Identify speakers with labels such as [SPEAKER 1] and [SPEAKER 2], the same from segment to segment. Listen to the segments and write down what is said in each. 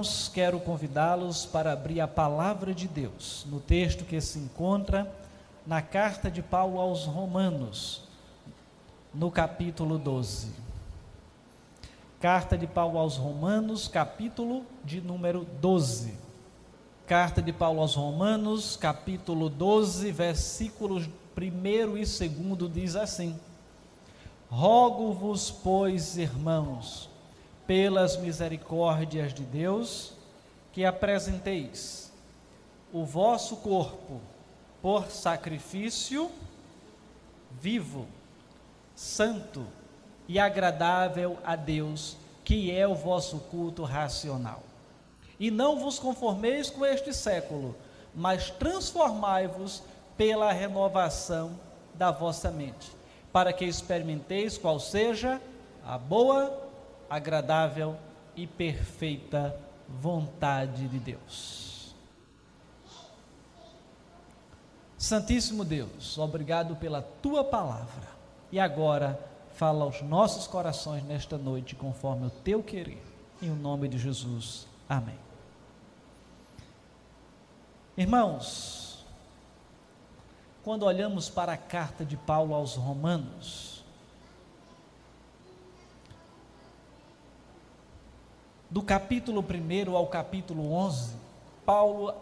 [SPEAKER 1] Irmãos, quero convidá-los para abrir a palavra de Deus no texto que se encontra na carta de Paulo aos Romanos, no capítulo 12. Carta de Paulo aos Romanos, capítulo de número 12. Carta de Paulo aos Romanos, capítulo 12, versículos 1 e 2 diz assim: Rogo-vos, pois, irmãos, pelas misericórdias de Deus, que apresenteis o vosso corpo por sacrifício vivo, santo e agradável a Deus, que é o vosso culto racional. E não vos conformeis com este século, mas transformai-vos pela renovação da vossa mente, para que experimenteis qual seja a boa, agradável e perfeita vontade de Deus. Santíssimo Deus, obrigado pela tua palavra, e agora fala aos nossos corações nesta noite, conforme o teu querer, em o nome de Jesus, amém. Irmãos, quando olhamos para a carta de Paulo aos Romanos, do capítulo 1 ao capítulo 11, Paulo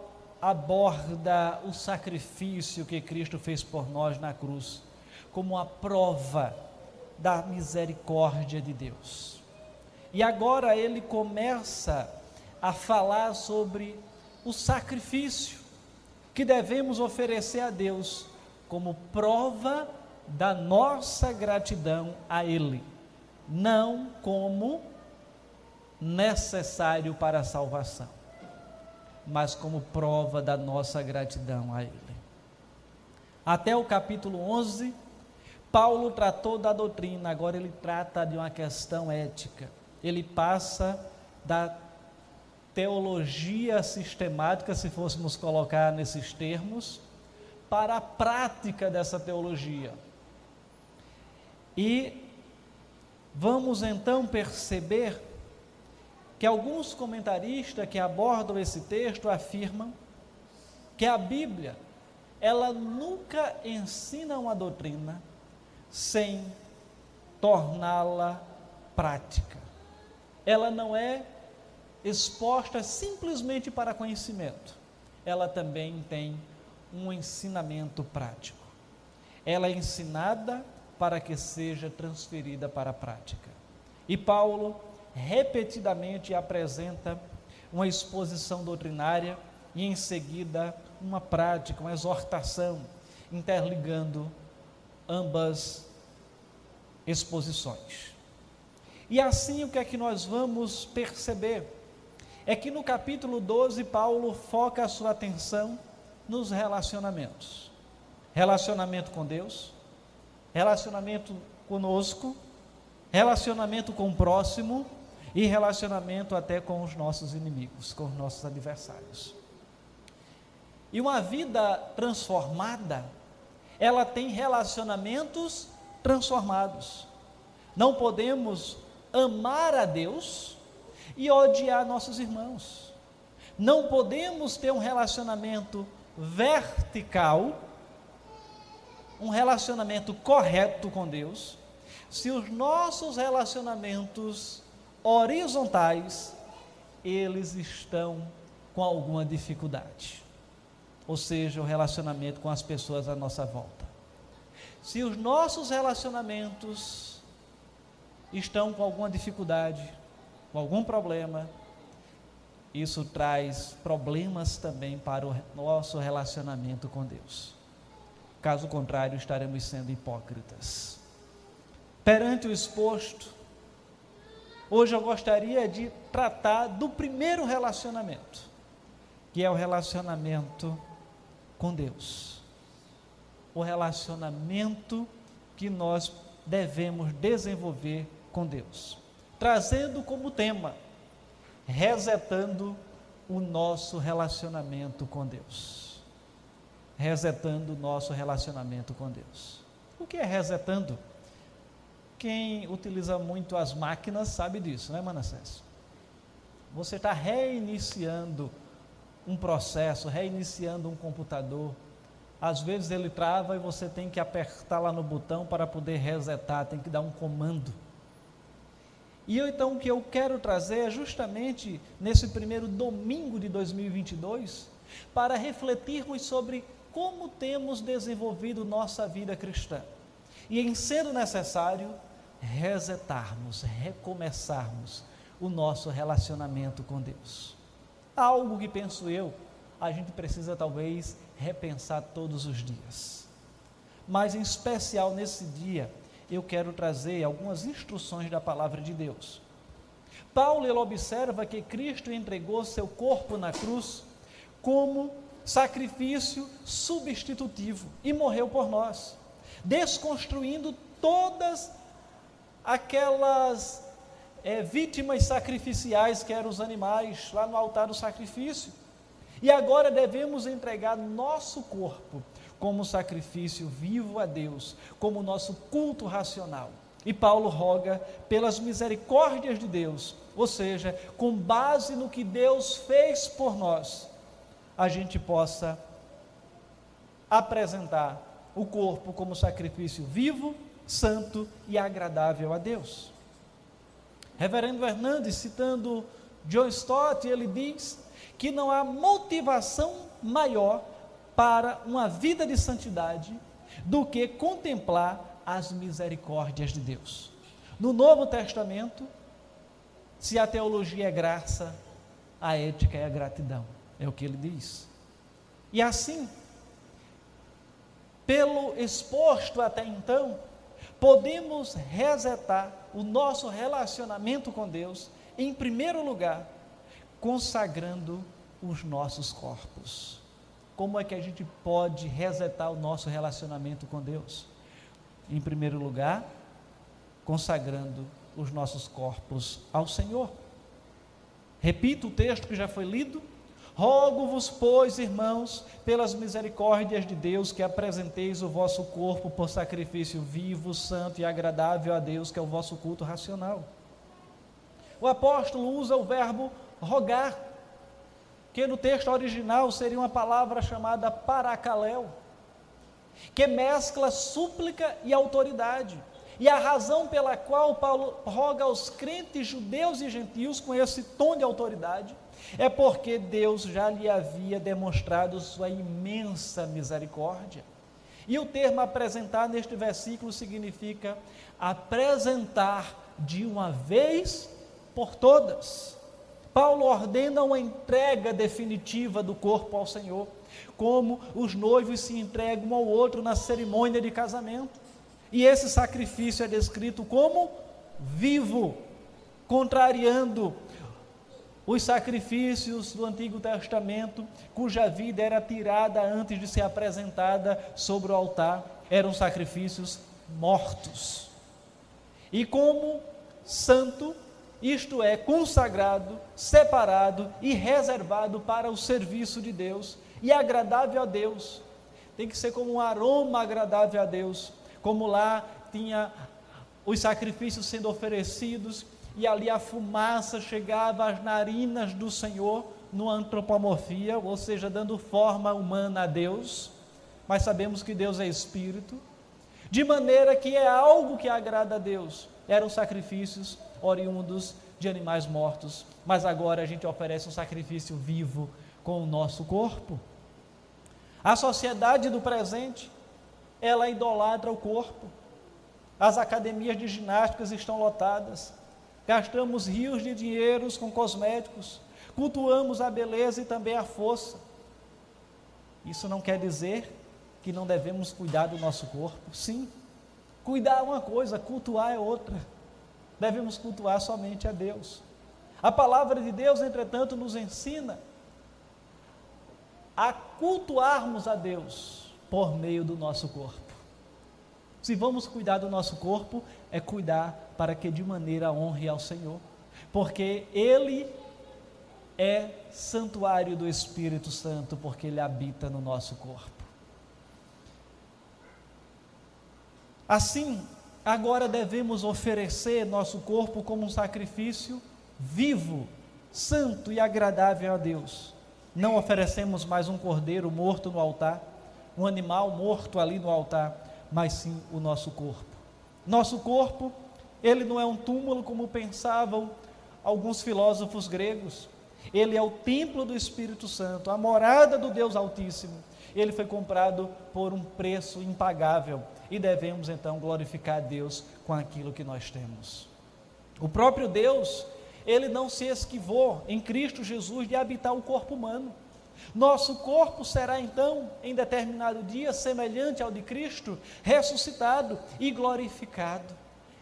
[SPEAKER 1] aborda o sacrifício que Cristo fez por nós na cruz, como a prova da misericórdia de Deus. E agora ele começa a falar sobre o sacrifício que devemos oferecer a Deus como prova da nossa gratidão a Ele, não como necessário para a salvação, mas como prova da nossa gratidão a Ele. Até o capítulo 11, Paulo tratou da doutrina, agora ele trata de uma questão ética. Ele passa da teologia sistemática, se fôssemos colocar nesses termos, para a prática dessa teologia. E vamos então perceber que alguns comentaristas que abordam esse texto afirmam que a Bíblia, ela nunca ensina uma doutrina sem torná-la prática. Ela não é exposta simplesmente para conhecimento, ela também tem um ensinamento prático. Ela é ensinada para que seja transferida para a prática. E Paulo repetidamente apresenta uma exposição doutrinária e em seguida uma prática, uma exortação, interligando ambas exposições. E assim, o que é que nós vamos perceber? É que no capítulo 12, Paulo foca a sua atenção nos relacionamentos. Relacionamento com Deus, relacionamento conosco, relacionamento com o próximo e relacionamento até com os nossos inimigos, com os nossos adversários. E uma vida transformada, ela tem relacionamentos transformados. Não podemos amar a Deus e odiar nossos irmãos. Não podemos ter um relacionamento vertical, um relacionamento correto com Deus, se os nossos relacionamentos horizontais, eles estão com alguma dificuldade. Ou seja, o relacionamento com as pessoas à nossa volta. Se os nossos relacionamentos estão com alguma dificuldade, com algum problema, isso traz problemas também para o nosso relacionamento com Deus. Caso contrário, estaremos sendo hipócritas. Perante o exposto, hoje eu gostaria de tratar do primeiro relacionamento, que é o relacionamento com Deus. O relacionamento que nós devemos desenvolver com Deus, trazendo como tema, resetando o nosso relacionamento com Deus. Resetando o nosso relacionamento com Deus. O que é resetando? Quem utiliza muito as máquinas sabe disso, né, Manassés? Você está reiniciando um processo, reiniciando um computador. Às vezes ele trava e você tem que apertar lá no botão para poder resetar, tem que dar um comando. E então o que eu quero trazer é justamente nesse primeiro domingo de 2022, para refletirmos sobre como temos desenvolvido nossa vida cristã. E em sendo necessário, resetarmos, recomeçarmos o nosso relacionamento com Deus. Algo que penso eu, a gente precisa talvez repensar todos os dias. Mas em especial nesse dia, eu quero trazer algumas instruções da palavra de Deus. Paulo, ele observa que Cristo entregou seu corpo na cruz como sacrifício substitutivo e morreu por nós, desconstruindo todas aquelas vítimas sacrificiais que eram os animais lá no altar do sacrifício. E agora devemos entregar nosso corpo como sacrifício vivo a Deus, como nosso culto racional. E Paulo roga pelas misericórdias de Deus, ou seja, com base no que Deus fez por nós, a gente possa apresentar o corpo como sacrifício vivo, santo e agradável a Deus. Reverendo Hernandes, citando John Stott, ele diz que não há motivação maior para uma vida de santidade do que contemplar as misericórdias de Deus. No Novo Testamento, se a teologia é graça, a ética é a gratidão, é o que ele diz. E assim, pelo exposto até então, podemos resetar o nosso relacionamento com Deus, em primeiro lugar, consagrando os nossos corpos. Como é que a gente pode resetar o nosso relacionamento com Deus? Em primeiro lugar, consagrando os nossos corpos ao Senhor. Repito o texto que já foi lido: rogo-vos, pois, irmãos, pelas misericórdias de Deus, que apresenteis o vosso corpo por sacrifício vivo, santo e agradável a Deus, que é o vosso culto racional. O apóstolo usa o verbo rogar, que no texto original seria uma palavra chamada paracaléu, que mescla súplica e autoridade. E a razão pela qual Paulo roga aos crentes judeus e gentios com esse tom de autoridade é porque Deus já lhe havia demonstrado sua imensa misericórdia. E o termo apresentar neste versículo significa apresentar de uma vez por todas. Paulo ordena uma entrega definitiva do corpo ao Senhor, como os noivos se entregam ao outro na cerimônia de casamento. E esse sacrifício é descrito como vivo, contrariando os sacrifícios do Antigo Testamento, cuja vida era tirada antes de ser apresentada sobre o altar, eram sacrifícios mortos. E como santo, isto é, consagrado, separado e reservado para o serviço de Deus, e agradável a Deus, tem que ser como um aroma agradável a Deus, como lá tinha os sacrifícios sendo oferecidos, e ali a fumaça chegava às narinas do Senhor, numa antropomorfia, ou seja, dando forma humana a Deus, mas sabemos que Deus é Espírito, de maneira que é algo que agrada a Deus. Eram sacrifícios oriundos de animais mortos, mas agora a gente oferece um sacrifício vivo com o nosso corpo. A sociedade do presente, ela idolatra o corpo. As academias de ginásticas estão lotadas, gastamos rios de dinheiros com cosméticos, cultuamos a beleza e também a força. Isso não quer dizer que não devemos cuidar do nosso corpo. Sim, cuidar é uma coisa, cultuar é outra. Devemos cultuar somente a Deus. A palavra de Deus, entretanto, nos ensina a cultuarmos a Deus por meio do nosso corpo. Se vamos cuidar do nosso corpo, é cuidar para que de maneira honre ao Senhor, porque Ele é santuário do Espírito Santo, porque Ele habita no nosso corpo. Assim, agora devemos oferecer nosso corpo como um sacrifício vivo, santo e agradável a Deus, não oferecemos mais um cordeiro morto no altar, um animal morto ali no altar, mas sim o nosso corpo. Nosso corpo, ele não é um túmulo como pensavam alguns filósofos gregos. Ele é o templo do Espírito Santo, a morada do Deus Altíssimo. Ele foi comprado por um preço impagável e devemos então glorificar a Deus com aquilo que nós temos. O próprio Deus, ele não se esquivou em Cristo Jesus de habitar o corpo humano. Nosso corpo será então, em determinado dia, semelhante ao de Cristo, ressuscitado e glorificado.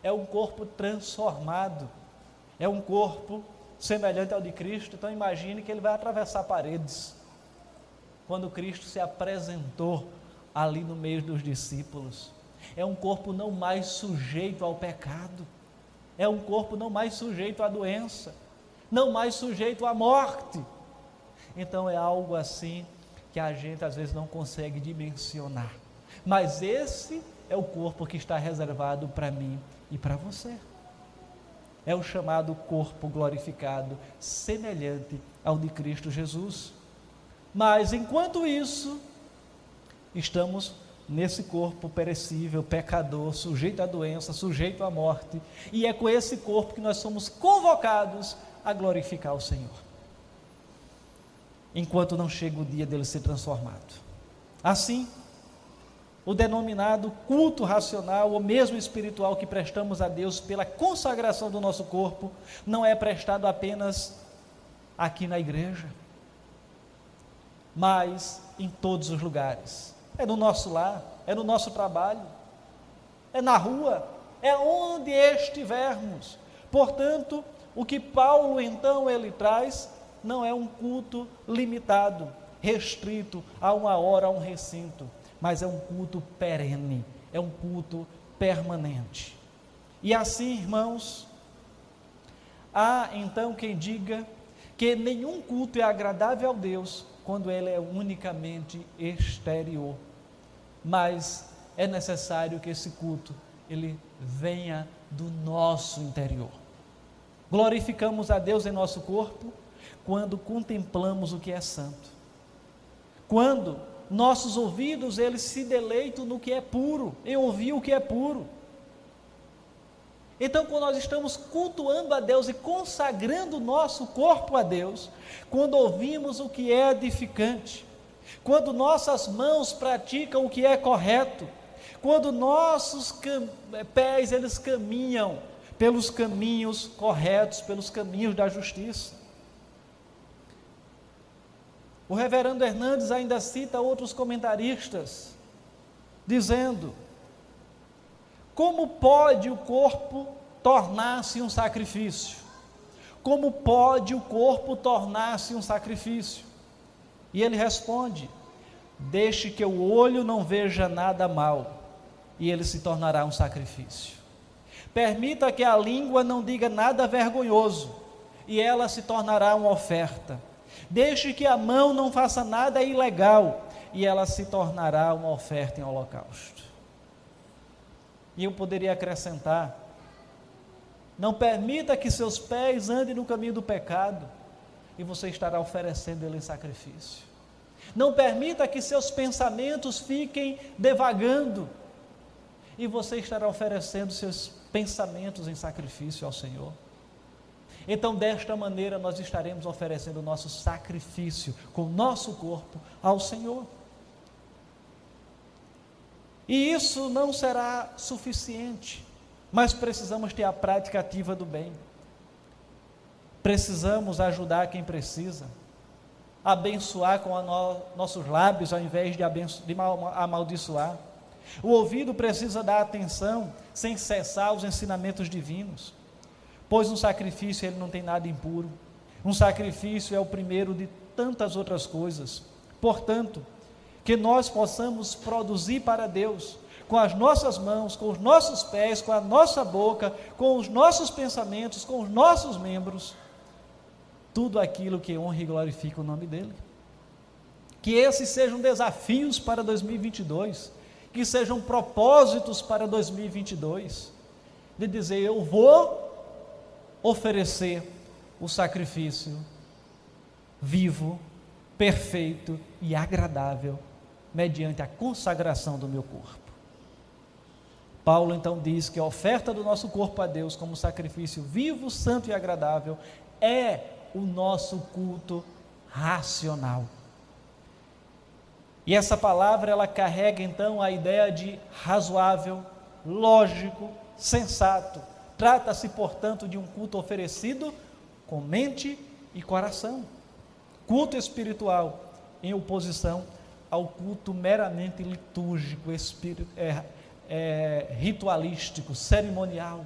[SPEAKER 1] É um corpo transformado, é um corpo semelhante ao de Cristo. Então imagine que ele vai atravessar paredes. Quando Cristo se apresentou ali no meio dos discípulos, é um corpo não mais sujeito ao pecado, é um corpo não mais sujeito à doença, não mais sujeito à morte. Então é algo assim que a gente às vezes não consegue dimensionar, mas esse é o corpo que está reservado para mim e para você. É o chamado corpo glorificado, semelhante ao de Cristo Jesus. Mas enquanto isso, estamos nesse corpo perecível, pecador, sujeito à doença, sujeito à morte, e é com esse corpo que nós somos convocados a glorificar o Senhor, enquanto não chega o dia dele ser transformado. Assim, o denominado culto racional, ou mesmo espiritual, que prestamos a Deus pela consagração do nosso corpo, não é prestado apenas aqui na igreja, mas em todos os lugares. É no nosso lar, é no nosso trabalho, é na rua, é onde estivermos. Portanto, o que Paulo então ele traz não é um culto limitado, restrito a uma hora, a um recinto, mas é um culto perene, é um culto permanente. E assim, irmãos, há então quem diga que nenhum culto é agradável a Deus quando ele é unicamente exterior, mas é necessário que esse culto ele venha do nosso interior. Glorificamos a Deus em nosso corpo quando contemplamos o que é santo, quando nossos ouvidos eles se deleitam no que é puro, em ouvir o que é puro. Então, quando nós estamos cultuando a Deus e consagrando o nosso corpo a Deus, quando ouvimos o que é edificante, quando nossas mãos praticam o que é correto, quando nossos pés eles caminham pelos caminhos corretos, pelos caminhos da justiça. O reverendo Hernandes ainda cita outros comentaristas, dizendo: como pode o corpo tornar-se um sacrifício? Como pode o corpo tornar-se um sacrifício? E ele responde: deixe que o olho não veja nada mal, e ele se tornará um sacrifício. Permita que a língua não diga nada vergonhoso, e ela se tornará uma oferta. Deixe que a mão não faça nada ilegal, e ela se tornará uma oferta em holocausto. E eu poderia acrescentar: não permita que seus pés andem no caminho do pecado, e você estará oferecendo ele em sacrifício. Não permita que seus pensamentos fiquem devagando, e você estará oferecendo seus pensamentos em sacrifício ao Senhor. Então, desta maneira, nós estaremos oferecendo o nosso sacrifício com o nosso corpo ao Senhor. E isso não será suficiente, mas precisamos ter a prática ativa do bem. Precisamos ajudar quem precisa, abençoar com nossos lábios ao invés de amaldiçoar. O ouvido precisa dar atenção sem cessar os ensinamentos divinos, pois um sacrifício ele não tem nada impuro. Um sacrifício é o primeiro de tantas outras coisas. Portanto, que nós possamos produzir para Deus, com as nossas mãos, com os nossos pés, com a nossa boca, com os nossos pensamentos, com os nossos membros, tudo aquilo que honra e glorifica o nome dEle. Que esses sejam desafios para 2022, que sejam propósitos para 2022, de dizer: eu vou oferecer o sacrifício vivo, perfeito e agradável, mediante a consagração do meu corpo. Paulo então diz que a oferta do nosso corpo a Deus como sacrifício vivo, santo e agradável é o nosso culto racional. E essa palavra ela carrega então a ideia de razoável, lógico, sensato. Trata-se, portanto, de um culto oferecido com mente e coração. Culto espiritual em oposição ao culto meramente litúrgico, ritualístico, cerimonial.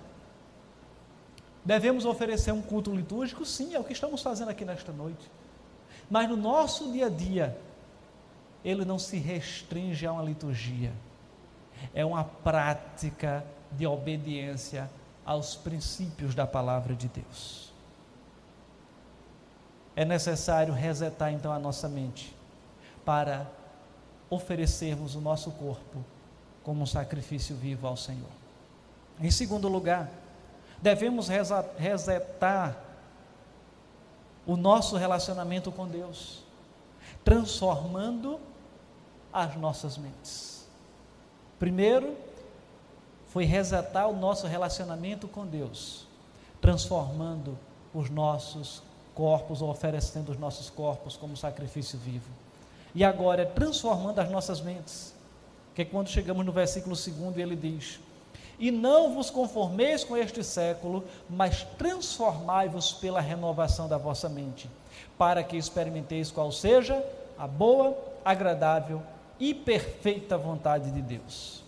[SPEAKER 1] Devemos oferecer um culto litúrgico? Sim, é o que estamos fazendo aqui nesta noite. Mas no nosso dia a dia, ele não se restringe a uma liturgia. É uma prática de obediência aos princípios da palavra de Deus. É necessário resetar então a nossa mente para oferecermos o nosso corpo como um sacrifício vivo ao Senhor. Em segundo lugar, devemos resetar o nosso relacionamento com Deus, transformando as nossas mentes. Primeiro, foi resetar o nosso relacionamento com Deus, transformando os nossos corpos, ou oferecendo os nossos corpos como sacrifício vivo. E agora é transformando as nossas mentes, que quando chegamos no versículo 2, ele diz: e não vos conformeis com este século, mas transformai-vos pela renovação da vossa mente, para que experimenteis qual seja a boa, agradável e perfeita vontade de Deus.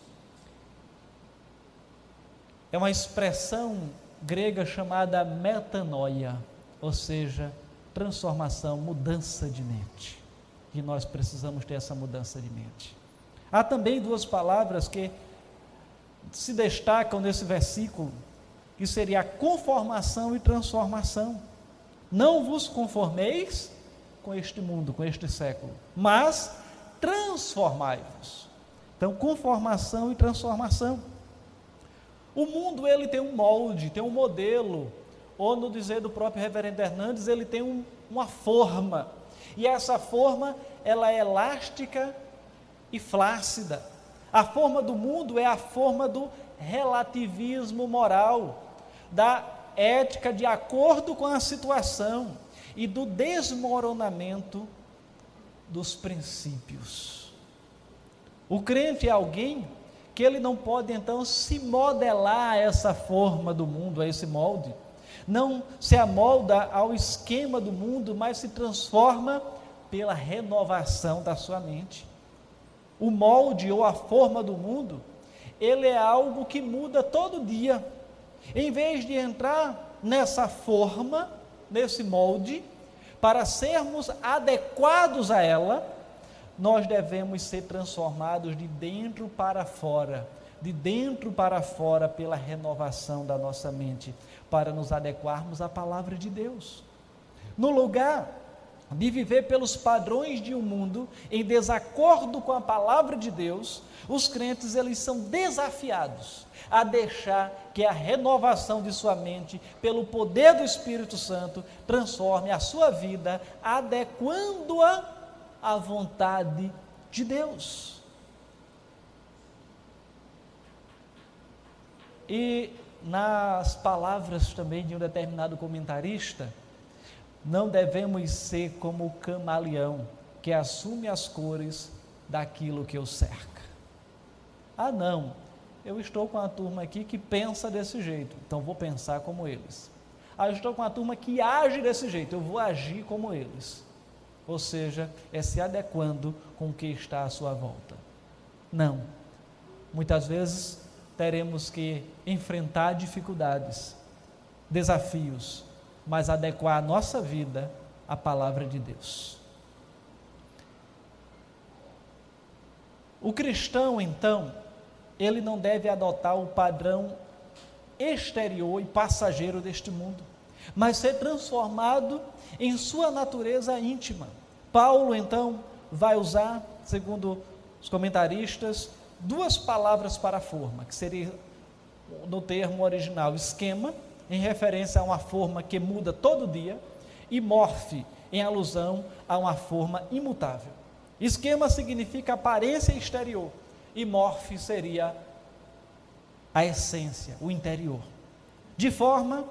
[SPEAKER 1] É uma expressão grega chamada metanoia, ou seja, transformação, mudança de mente. E nós precisamos ter essa mudança de mente. Há também duas palavras que se destacam nesse versículo, que seria a conformação e transformação. Não vos conformeis com este mundo, com este século, mas transformai-vos. Então, conformação e transformação. O mundo, ele tem um molde, tem um modelo, ou no dizer do próprio reverendo Hernandes, ele tem uma forma, e essa forma, ela é elástica e flácida. A forma do mundo é a forma do relativismo moral, da ética de acordo com a situação e do desmoronamento dos princípios. O crente é alguém que ele não pode então se modelar a essa forma do mundo, a esse molde, não se amolda ao esquema do mundo, mas se transforma pela renovação da sua mente. O molde ou a forma do mundo, ele é algo que muda todo dia. Em vez de entrar nessa forma, nesse molde, para sermos adequados a ela, nós devemos ser transformados de dentro para fora, pela renovação da nossa mente, para nos adequarmos à palavra de Deus. No lugar de viver pelos padrões de um mundo em desacordo com a palavra de Deus, os crentes eles são desafiados a deixar que a renovação de sua mente, pelo poder do Espírito Santo, transforme a sua vida, adequando-a à vontade de Deus. E nas palavras também de um determinado comentarista, não devemos ser como o camaleão, que assume as cores daquilo que o cerca. Ah não, eu estou com a turma aqui que pensa desse jeito, então vou pensar como eles. Ah, eu estou com a turma que age desse jeito, eu vou agir como eles. Ou seja, é se adequando com o que está à sua volta. Não, muitas vezes teremos que enfrentar dificuldades, desafios, mas adequar a nossa vida à palavra de Deus. O cristão, então, ele não deve adotar o padrão exterior e passageiro deste mundo, mas ser transformado em sua natureza íntima. Paulo, então, vai usar, segundo os comentaristas, duas palavras para a forma, que seria, no termo original, esquema, em referência a uma forma que muda todo dia, e morfe, em alusão a uma forma imutável. Esquema significa aparência exterior, e morfe seria a essência, o interior. De forma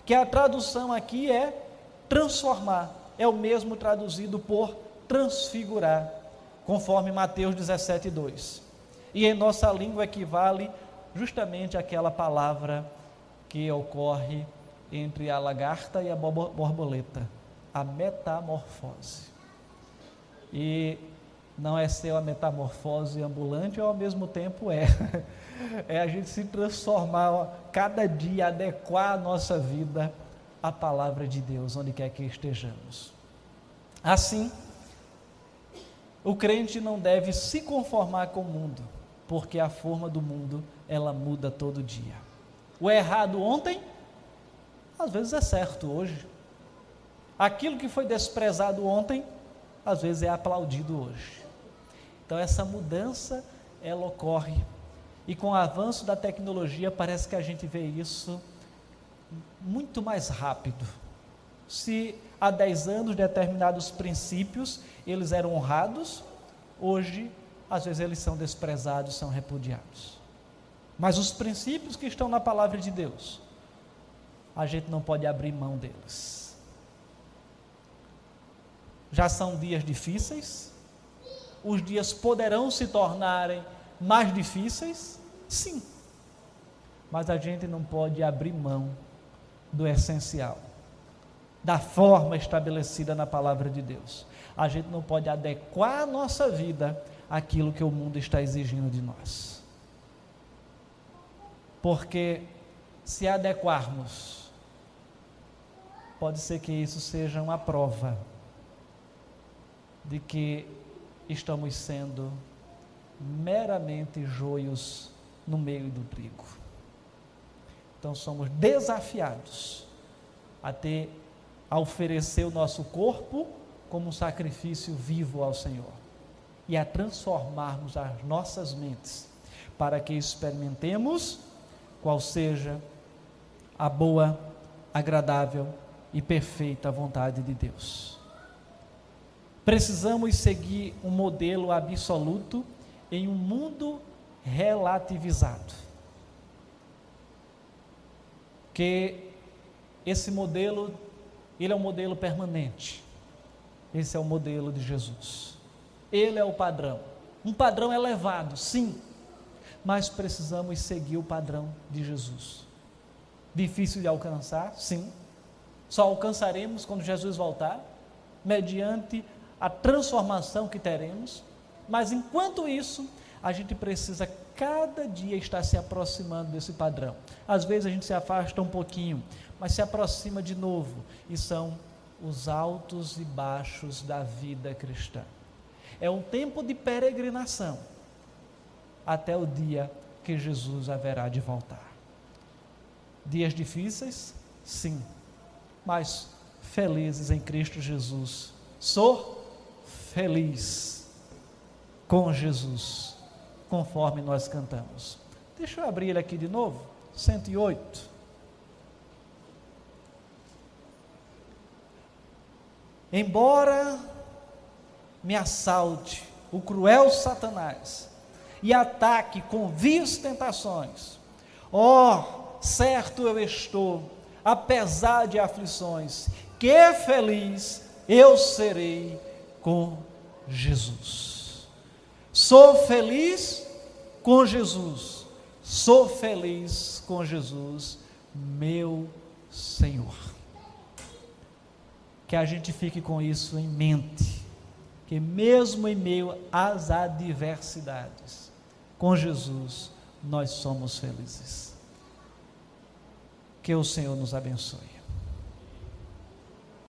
[SPEAKER 1] que a tradução aqui é transformar, é o mesmo traduzido por transfigurar, conforme Mateus 17:2. E em nossa língua equivale justamente àquela palavra que ocorre entre a lagarta e a borboleta, a metamorfose. E não é ser uma metamorfose ambulante, ou ao mesmo tempo é a gente se transformar cada dia, adequar a nossa vida à palavra de Deus, onde quer que estejamos. Assim, o crente não deve se conformar com o mundo, porque a forma do mundo, ela muda todo dia. O errado ontem, às vezes é certo hoje. Aquilo que foi desprezado ontem, às vezes é aplaudido hoje. Então essa mudança, ela ocorre, e com o avanço da tecnologia parece que a gente vê isso muito mais rápido. Se há 10 anos determinados princípios, eles eram honrados, hoje às vezes eles são desprezados, são repudiados. Mas os princípios que estão na palavra de Deus, a gente não pode abrir mão deles. Já são dias difíceis, os dias poderão se tornarem mais difíceis, sim, mas a gente não pode abrir mão do essencial, da forma estabelecida na palavra de Deus. A gente não pode adequar a nossa vida àquilo que o mundo está exigindo de nós, porque se adequarmos, pode ser que isso seja uma prova de que estamos sendo meramente joios no meio do trigo. Então somos desafiados a oferecer o nosso corpo como um sacrifício vivo ao Senhor, e a transformarmos as nossas mentes, para que experimentemos qual seja a boa, agradável e perfeita vontade de Deus. Precisamos seguir um modelo absoluto em um mundo relativizado. Que esse modelo, ele é um modelo permanente. Esse é o modelo de Jesus. Ele é o padrão. Um padrão elevado, sim, mas precisamos seguir o padrão de Jesus. Difícil de alcançar, sim. Só alcançaremos quando Jesus voltar, mediante a transformação que teremos, mas enquanto isso, a gente precisa cada dia estar se aproximando desse padrão. Às vezes a gente se afasta um pouquinho, mas se aproxima de novo, e são os altos e baixos da vida cristã. É um tempo de peregrinação, até o dia que Jesus haverá de voltar. Dias difíceis? Sim, mas felizes em Cristo Jesus. Sou feliz com Jesus, conforme nós cantamos. Deixa eu abrir ele aqui de novo, 108. Embora me assalte o cruel Satanás e ataque com vias tentações, certo eu estou, apesar de aflições, que feliz eu serei com Jesus. Sou feliz com Jesus, sou feliz com Jesus, meu Senhor. Que a gente fique com isso em mente, que mesmo em meio às adversidades, com Jesus nós somos felizes. Que o Senhor nos abençoe.